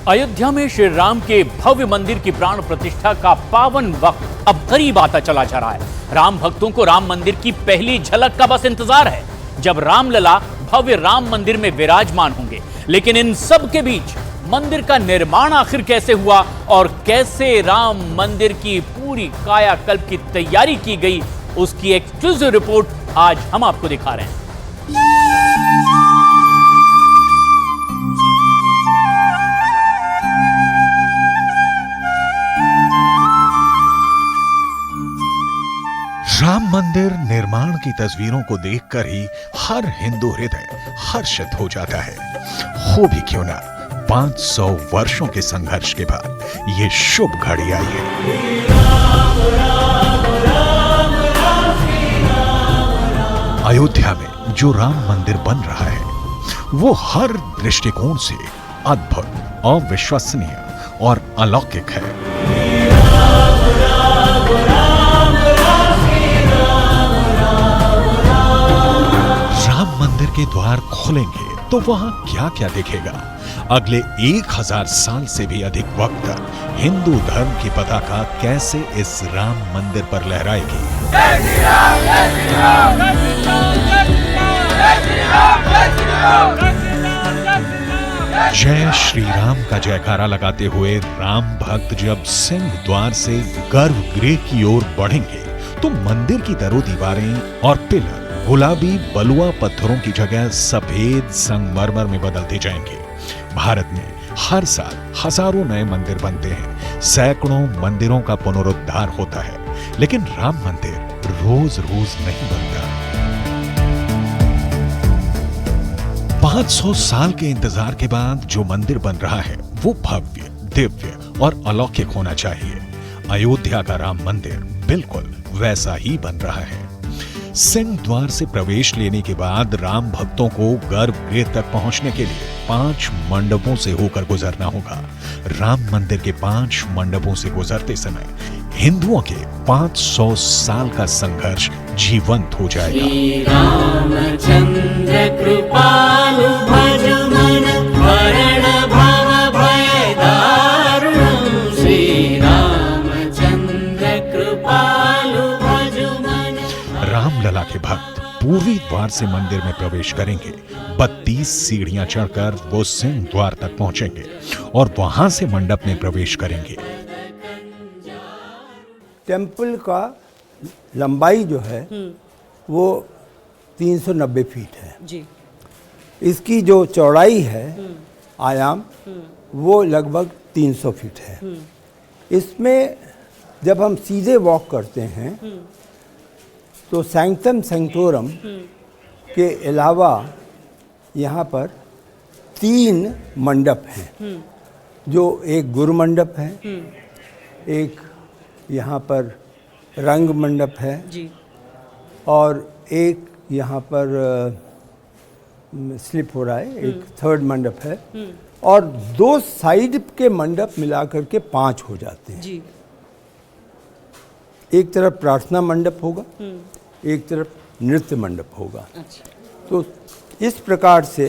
अयोध्या में श्री राम के भव्य मंदिर की प्राण प्रतिष्ठा का पावन वक्त अब करीब आता चला जा रहा है। राम भक्तों को राम मंदिर की पहली झलक का बस इंतजार है, जब रामलला भव्य राम मंदिर में विराजमान होंगे। लेकिन इन सब के बीच मंदिर का निर्माण आखिर कैसे हुआ और कैसे राम मंदिर की पूरी कायाकल्प की तैयारी की गई, उसकी एक्सक्लूसिव रिपोर्ट आज हम आपको दिखा रहे हैं। राम मंदिर निर्माण की तस्वीरों को देखकर ही हर हिंदू हृदय हर्षित हो जाता है। हो भी क्यों ना 500 वर्षों के संघर्ष के बाद ये शुभ घड़ी आई है। अयोध्या में जो राम मंदिर बन रहा है वो हर दृष्टिकोण से अद्भुत, अविश्वसनीय और अलौकिक है। मंदिर के द्वार खोलेंगे तो वहां क्या क्या दिखेगा? अगले 1000 साल से भी अधिक वक्त तक हिंदू धर्म की पताका कैसे इस राम मंदिर पर लहराएगी? जय श्री राम का जयकारा लगाते हुए राम भक्त जब सिंह द्वार से गर्भगृह की ओर बढ़ेंगे तो मंदिर की दरो दीवारें और पिलर गुलाबी बलुआ पत्थरों की जगह सफेद संगमरमर में बदलते जाएंगे। भारत में हर साल हजारों नए मंदिर बनते हैं, सैकड़ों मंदिरों का पुनरुद्धार होता है, लेकिन राम मंदिर रोज रोज नहीं बनता। 500 साल के इंतजार के बाद जो मंदिर बन रहा है वो भव्य, दिव्य और अलौकिक होना चाहिए। अयोध्या का राम मंदिर बिल्कुल वैसा ही बन रहा है। सिंह द्वार से प्रवेश लेने के बाद राम भक्तों को गर्भगृह तक पहुंचने के लिए 5 मंडपों से होकर गुजरना होगा। राम मंदिर के 5 मंडपों से गुजरते समय हिंदुओं के 500 साल का संघर्ष जीवंत हो जाएगा। श्री रामचंद्र कृपालु भज मन हरण भव भय दारुणं। श्री रामचंद्र कृपालु भज मन। रामलला के भक्त पूर्वी द्वार से मंदिर में प्रवेश करेंगे। 32 सीढ़ियां चढ़कर वो सिंह द्वार तक पहुंचेंगे और वहां से मंडप में प्रवेश करेंगे। टेम्पल का लंबाई जो है वो 390 फीट है जी। इसकी जो चौड़ाई है आयाम वो लगभग 300 फीट है। इसमें जब हम सीधे वॉक करते हैं तो सैंक्टम सैंक्टोरम के अलावा यहाँ पर 3 मंडप हैं, जो एक गुरु मंडप है, एक यहाँ पर रंग मंडप है जी, और एक यहाँ पर स्लिप हो रहा है, एक थर्ड मंडप है, और 2 साइड के मंडप मिलाकर के 5 हो जाते हैं जी। एक तरफ प्रार्थना मंडप होगा, एक तरफ नृत्य मंडप होगा। अच्छा। तो इस प्रकार से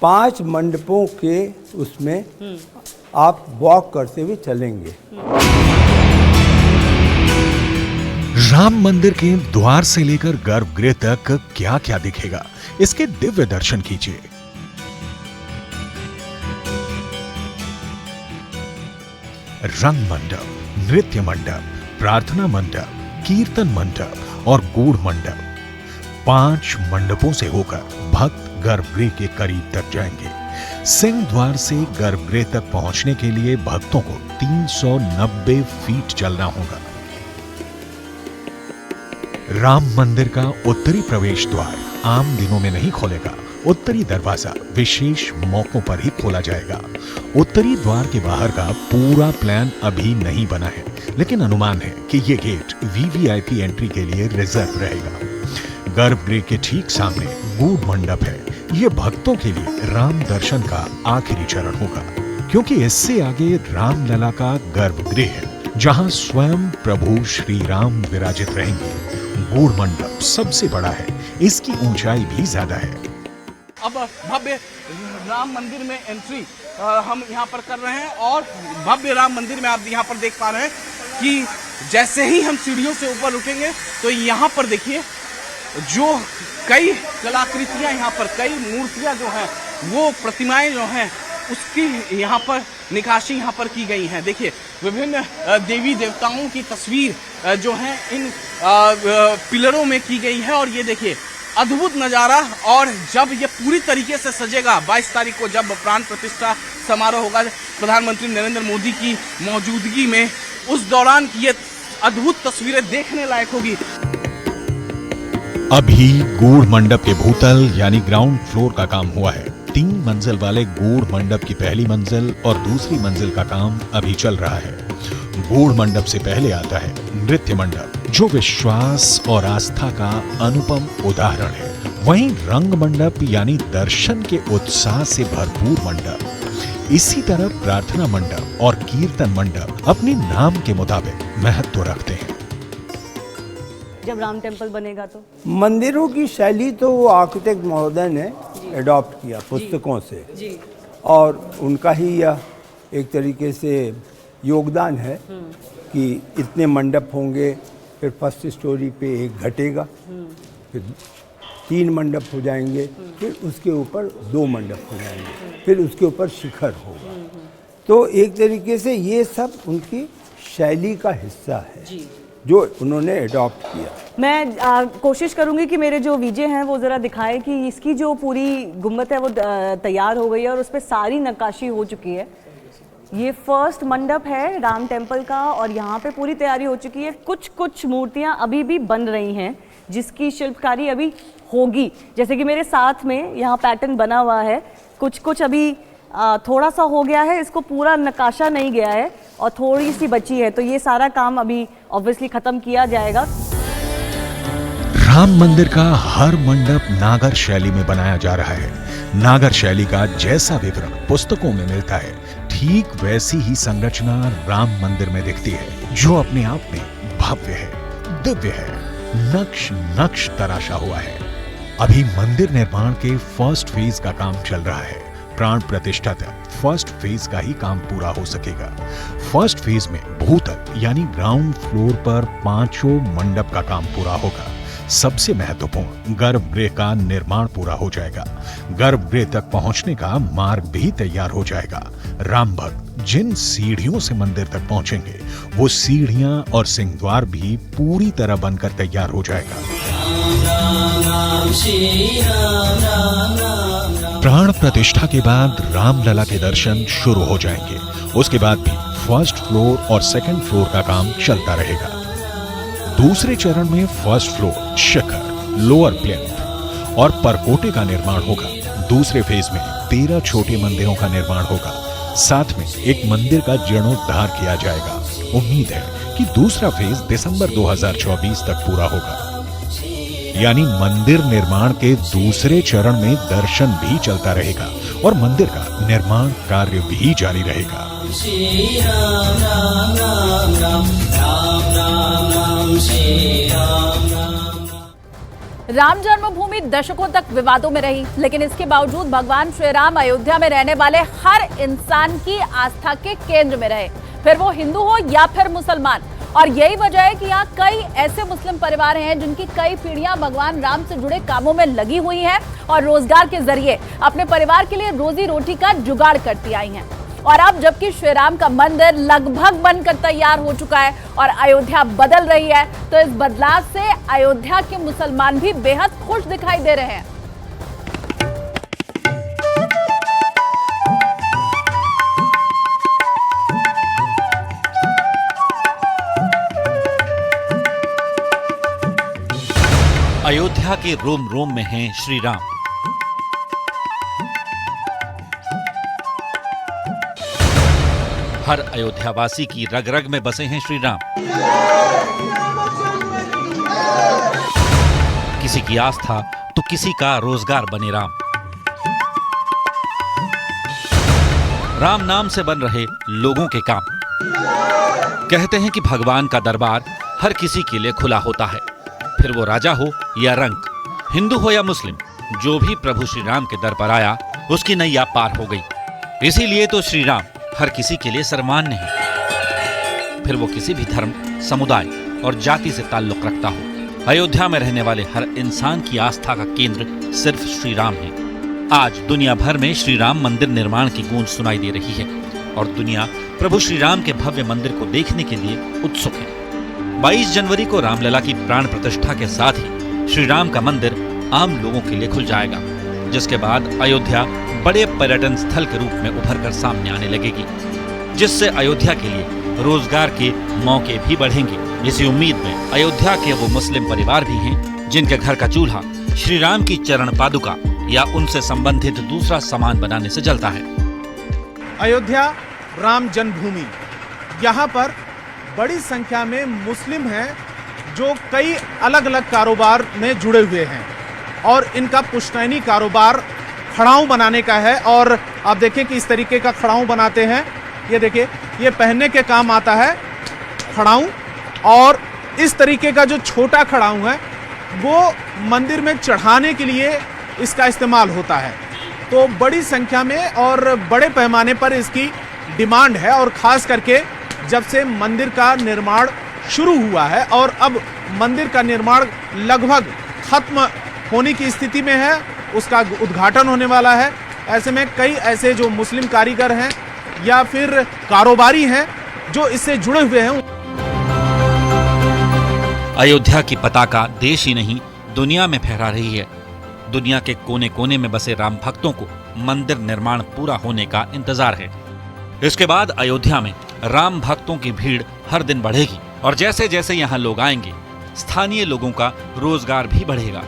5 मंडपों के उसमें आप वॉक करते हुए चलेंगे। राम मंदिर के द्वार से लेकर गर्भगृह तक क्या क्या दिखेगा, इसके दिव्य दर्शन कीजिए। रंग मंडप, नृत्य मंडप, प्रार्थना मंडप, कीर्तन मंडप और गूढ़ मंडप, 5 मंडपों से होकर भक्त गर्भगृह के करीब तक जाएंगे। सिंह द्वार से गर्भगृह तक पहुंचने के लिए भक्तों को 390 फीट चलना होगा। राम मंदिर का उत्तरी प्रवेश द्वार आम दिनों में नहीं खोलेगा। उत्तरी दरवाजा विशेष मौकों पर ही खोला जाएगा। उत्तरी द्वार के बाहर का पूरा प्लान अभी नहीं बना है, लेकिन अनुमान है कि ये गेट वीवीआईपी एंट्री के लिए रिजर्व रहेगा। गर्भगृह के ठीक सामने गूढ़ मंडप है। ये भक्तों के लिए राम दर्शन का आखिरी चरण होगा, क्योंकि इससे आगे रामलला का गर्भगृह है, जहां स्वयं प्रभु श्री राम विराजित रहेंगे। गूढ़ मंडप सबसे बड़ा है, इसकी ऊंचाई भी ज्यादा है। अब भव्य राम मंदिर में एंट्री हम यहाँ पर कर रहे हैं और भव्य राम मंदिर में आप यहाँ पर देख पा रहे हैं कि जैसे ही हम सीढ़ियों से ऊपर रुकेंगे तो यहाँ पर देखिए जो कई कलाकृतियाँ यहाँ पर, कई मूर्तियाँ जो हैं, वो प्रतिमाएं जो हैं उसकी यहाँ पर निकाशी यहाँ पर की गई हैं। देखिए विभिन्न देवी देवताओं की तस्वीर जो हैं इन पिलरों में की गई है और ये देखिए अद्भुत नज़ारा। और जब ये पूरी तरीके से सजेगा 22 तारीख को जब प्राण प्रतिष्ठा समारोह होगा प्रधानमंत्री नरेंद्र मोदी की मौजूदगी में, उस दौरान ये अद्भुत तस्वीरें देखने लायक होगी। अभी गूढ़ मंडप के भूतल यानी ग्राउंड फ्लोर का काम हुआ है। 3 मंजिल वाले गूढ़ मंडप की पहली मंजिल और दूसरी मंजिल का काम अभी चल रहा है। गूढ़ मंडप से पहले आता है नृत्य मंडप, जो विश्वास और आस्था का अनुपम उदाहरण है। वहीं रंग मंडप यानी दर्शन के उत्साह से भरपूर मंडप। इसी तरह प्रार्थना मंडप और कीर्तन मंडप अपने नाम के मुताबिक महत्व रखते हैं। जब राम टेम्पल बनेगा तो मंदिरों की शैली तो वो आर्किटेक्ट महोदय ने एडॉप्ट किया पुस्तकों से जी। और उनका ही यह एक तरीके से योगदान है कि इतने मंडप होंगे, फिर फर्स्ट स्टोरी पे एक घटेगा, फिर 3 मंडप हो जाएंगे, फिर उसके ऊपर 2 मंडप हो जाएंगे, फिर उसके ऊपर शिखर होगा। तो एक तरीके से ये सब उनकी शैली का हिस्सा है जो उन्होंने एडॉप्ट किया। मैं कोशिश करूंगी कि मेरे जो वीजे हैं वो ज़रा दिखाएं कि इसकी जो पूरी गुम्बद है वो तैयार हो गई है और उस पर सारी नक्काशी हो चुकी है। ये फर्स्ट मंडप है राम टेम्पल का और यहाँ पे पूरी तैयारी हो चुकी है। कुछ कुछ मूर्तियाँ अभी भी बन रही हैं जिसकी शिल्पकारी अभी होगी। जैसे कि मेरे साथ में यहाँ पैटर्न बना हुआ है, कुछ कुछ अभी थोड़ा सा हो गया है, इसको पूरा नक्काशा नहीं गया है और थोड़ी सी बची है। तो ये सारा काम अभी ऑब्वियसली खत्म किया जाएगा। राम मंदिर का हर मंडप नागर शैली में बनाया जा रहा है। नागर शैली का जैसा विवरण पुस्तकों में मिलता है, ठीक वैसी ही संरचना राम मंदिर में दिखती है, जो अपने आप में भव्य है, दिव्य है, नक्श नक्श तराशा हुआ है। अभी मंदिर निर्माण के फर्स्ट फेज का काम चल रहा है। प्राण प्रतिष्ठा तक फर्स्ट फेज का ही काम पूरा हो सकेगा। फर्स्ट फेज में भूतल यानी ग्राउंड फ्लोर पर 5 मंडप का काम पूरा होगा। सबसे महत्वपूर्ण गर्भगृह का निर्माण पूरा हो जाएगा। गर्भगृह तक पहुंचने का मार्ग भी तैयार हो जाएगा। राम भक्त जिन सीढ़ियों से मंदिर तक पहुंचेंगे, वो सीढ़ियां और सिंहद्वार भी पूरी तरह बनकर तैयार हो जाएगा। प्राण प्रतिष्ठा के बाद रामलला के दर्शन शुरू हो जाएंगे। उसके बाद भी फर्स्ट फ्लोर और सेकंड फ्लोर का काम चलता रहेगा। दूसरे चरण में फर्स्ट फ्लोर, शिखर, लोअर प्लिंथ और परकोटे का निर्माण होगा। दूसरे फेज में 13 छोटे मंदिरों का निर्माण होगा। साथ में एक मंदिर का जीर्णोद्धार किया जाएगा। उम्मीद है कि दूसरा फेज दिसंबर 2024 तक पूरा होगा। यानी मंदिर निर्माण के दूसरे चरण में दर्शन भी चलता रहेगा और मंदिर का निर्माण कार्य भी जारी रहेगा। राम जन्मभूमि दशकों तक विवादों में रही, लेकिन इसके बावजूद भगवान श्री राम अयोध्या में रहने वाले हर इंसान की आस्था के केंद्र में रहे, फिर वो हिंदू हो या फिर मुसलमान। और यही वजह है कि यहाँ कई ऐसे मुस्लिम परिवार हैं जिनकी कई पीढ़ियां भगवान राम से जुड़े कामों में लगी हुई हैं और रोजगार के जरिए अपने परिवार के लिए रोजी रोटी का जुगाड़ करती आई हैं। और अब जबकि श्री राम का मंदिर लगभग बनकर तैयार हो चुका है और अयोध्या बदल रही है, तो इस बदलाव से अयोध्या के मुसलमान भी बेहद खुश दिखाई दे रहे हैं। अयोध्या के रोम रोम में हैं श्री राम। हर अयोध्यावासी की रग रग में बसे हैं श्री राम। किसी की आस्था तो किसी का रोजगार बने राम। राम नाम से बन रहे लोगों के काम। कहते हैं कि भगवान का दरबार हर किसी के लिए खुला होता है, फिर वो राजा हो या रंक, हिंदू हो या मुस्लिम, जो भी प्रभु श्री राम के दर पर आया उसकी नैया पार हो गई। इसीलिए तो श्री राम हर किसी के लिए सर्वमान्य है, फिर वो किसी भी धर्म, समुदाय और जाति से ताल्लुक रखता हो। अयोध्या में रहने वाले हर इंसान की आस्था का केंद्र सिर्फ श्री राम है। आज दुनिया भर में श्री राम मंदिर निर्माण की गूंज सुनाई दे रही है और दुनिया प्रभु श्री राम के भव्य मंदिर को देखने के लिए उत्सुक है। 22 जनवरी को रामलला की प्राण प्रतिष्ठा के साथ ही श्री राम का मंदिर आम लोगों के लिए खुल जाएगा, जिसके बाद अयोध्या बड़े पर्यटन स्थल के रूप में उभर कर सामने आने लगेगी, जिससे अयोध्या के लिए रोजगार के मौके भी बढ़ेंगे। इसी उम्मीद में अयोध्या के वो मुस्लिम परिवार भी हैं जिनके घर का चूल्हा श्री राम की चरण पादुका या उनसे संबंधित दूसरा सामान बनाने से जलता है। अयोध्या राम जन्मभूमि, यहाँ पर बड़ी संख्या में मुस्लिम हैं जो कई अलग अलग कारोबार में जुड़े हुए हैं और इनका पुश्तैनी कारोबार खड़ाऊं बनाने का है। और आप देखें कि इस तरीके का खड़ाऊं बनाते हैं, ये देखिए, ये पहनने के काम आता है खड़ाऊं। और इस तरीके का जो छोटा खड़ाऊं है वो मंदिर में चढ़ाने के लिए इसका इस्तेमाल होता है। तो बड़ी संख्या में और बड़े पैमाने पर इसकी डिमांड है और ख़ास करके जब से मंदिर का निर्माण शुरू हुआ है और अब मंदिर का निर्माण लगभग खत्म होने की स्थिति में है, उसका उद्घाटन होने वाला है। ऐसे में कई ऐसे जो मुस्लिम कारीगर हैं या फिर कारोबारी हैं जो इससे जुड़े हुए हैं। अयोध्या की पताका देश ही नहीं दुनिया में फहरा रही है। दुनिया के कोने कोने में बसे राम भक्तों को मंदिर निर्माण पूरा होने का इंतजार है। इसके बाद अयोध्या में राम भक्तों की भीड़ हर दिन बढ़ेगी और जैसे जैसे यहाँ लोग आएंगे, स्थानीय लोगों का रोजगार भी बढ़ेगा।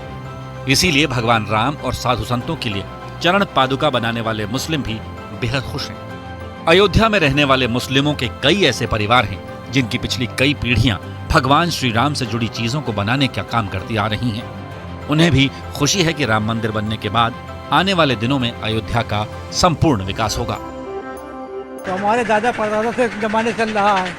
इसीलिए भगवान राम और साधु संतों के लिए चरण पादुका बनाने वाले मुस्लिम भी बेहद खुश हैं। अयोध्या में रहने वाले मुस्लिमों के कई ऐसे परिवार हैं जिनकी पिछली कई पीढ़ियां भगवान श्री राम से जुड़ी चीजों को बनाने का काम करती आ रही हैं। उन्हें भी खुशी है कि राम मंदिर बनने के बाद आने वाले दिनों में अयोध्या का संपूर्ण विकास होगा। तो हमारे दादा परदादा से जमाने चल रहा है,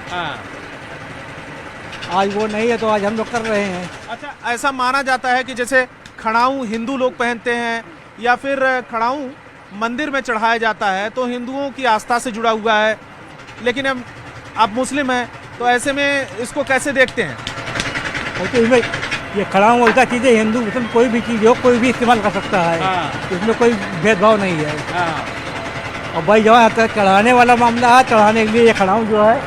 आज वो नहीं है तो आज हम लोग कर रहे हैं। अच्छा, ऐसा माना जाता है कि जैसे खड़ाऊं हिंदू लोग पहनते हैं या फिर खड़ाऊं मंदिर में चढ़ाया जाता है तो हिंदुओं की आस्था से जुड़ा हुआ है, लेकिन अब आप मुस्लिम हैं तो ऐसे में इसको कैसे देखते हैं? तो इसमें ये खड़ाऊं ऐसा चीज़ है, हिंदू मुस्लिम कोई भी चीज़ हो कोई भी इस्तेमाल कर सकता है, इसमें कोई भेदभाव नहीं है। और भाई जो है चढ़ाने वाला मामला है, चढ़ाने के लिए ये खड़ाऊं जो है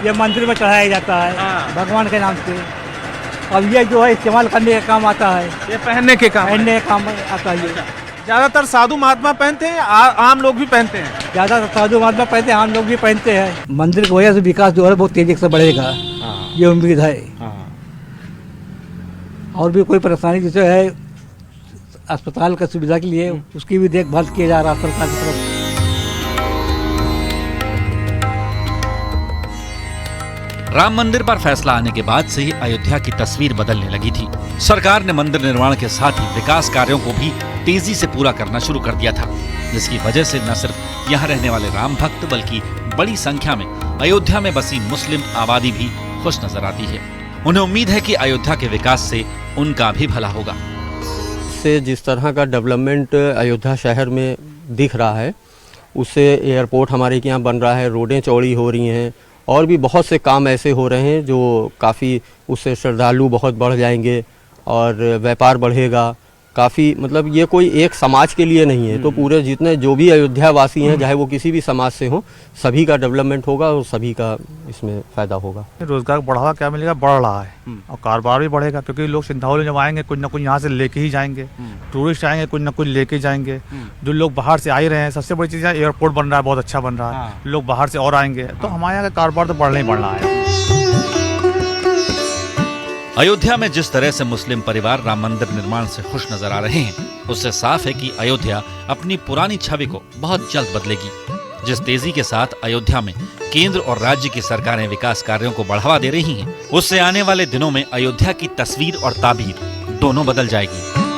ये मंदिर में चढ़ाया जाता है भगवान के नाम से। अब ये जो है इस्तेमाल करने का काम आता है, ये पहनने के काम आता है। ज़्यादातर साधु महात्मा पहनते हैं, आम लोग भी पहनते हैं? ज़्यादातर साधु महात्मा पहनते हैं, आम लोग भी पहनते हैं। मंदिर की वजह से विकास जो है बहुत तेजी से बढ़ेगा, ये उम्मीद है। और भी कोई परेशानी जैसे है अस्पताल का सुविधा के लिए, उसकी भी देखभाल किया जा रहा है सरकार की तरफ। राम मंदिर पर फैसला आने के बाद से ही अयोध्या की तस्वीर बदलने लगी थी। सरकार ने मंदिर निर्माण के साथ ही विकास कार्यों को भी तेजी से पूरा करना शुरू कर दिया था, जिसकी वजह से न सिर्फ यहाँ रहने वाले राम भक्त बल्कि बड़ी संख्या में अयोध्या में बसी मुस्लिम आबादी भी खुश नजर आती है। उन्हें उम्मीद है कि अयोध्या के विकास से उनका भी भला होगा। से जिस तरह का डेवलपमेंट अयोध्या शहर में दिख रहा है, उससे एयरपोर्ट हमारे यहाँ बन रहा है, रोडें चौड़ी हो रही हैं और भी बहुत से काम ऐसे हो रहे हैं जो काफ़ी, उससे श्रद्धालु बहुत बढ़ जाएंगे और व्यापार बढ़ेगा काफ़ी। मतलब ये कोई एक समाज के लिए नहीं है, तो पूरे जितने जो भी अयोध्या वासी हैं, चाहे वो किसी भी समाज से हो, सभी का डेवलपमेंट होगा और सभी का इसमें फ़ायदा होगा। रोजगार बढ़ावा क्या मिलेगा, बढ़ रहा है और कारोबार भी बढ़ेगा, क्योंकि लोग सिंधाओं जब आएंगे कुछ ना कुछ यहाँ से लेके ही जाएंगे, टूरिस्ट आएंगे कुछ ना कुछ लेके जाएंगे। जो लोग बाहर से आ ही रहे हैं, सबसे बड़ी चीज़ है एयरपोर्ट बन रहा है, बहुत अच्छा बन रहा है, लोग बाहर से और आएंगे, तो हमारे यहाँ का कारोबार तो बढ़ना ही बढ़ना है। अयोध्या में जिस तरह से मुस्लिम परिवार राम मंदिर निर्माण से खुश नजर आ रहे हैं, उससे साफ है कि अयोध्या अपनी पुरानी छवि को बहुत जल्द बदलेगी। जिस तेजी के साथ अयोध्या में केंद्र और राज्य की सरकारें विकास कार्यों को बढ़ावा दे रही हैं, उससे आने वाले दिनों में अयोध्या की तस्वीर और ताबीर दोनों बदल जाएगी।